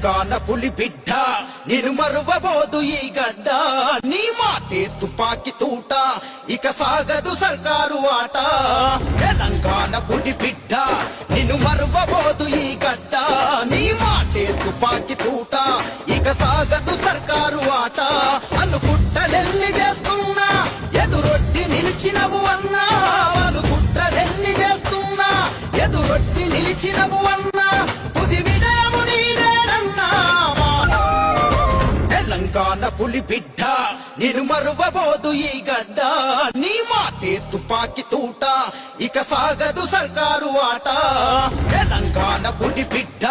తెలంగాణ పులి బిడ్డ నిన్ను మరువబోదు ఈ గడ్డ నీ మాటే తుపాకి తూట ఇక సాగదు సర్కారు ఆట తెలంగాణ పులి బిడ్డ నిన్ను మరువబోదు ఈ గడ్డ నీ మాటే తుపాకి తూట ఇక సాగదు సర్కారు ఆట అనుకుట్టలెల్లి చేస్తున్నా ఎదురొట్టి నిలిచినవు అన్నా వాళ్ళు కుట్రలెల్లి చేస్తున్నా ఎదురొట్టి నిలిచినవు అన్నా తుది విజయము నీదేనన్నా తెలంగాణ పులి బిడ్డ నిన్ను మరువబోదు ఈ గడ్డ నీ మాటే తుపాకి తూట ఇక సాగదు సర్కారు ఆట తెలంగాణ పులి బిడ్డ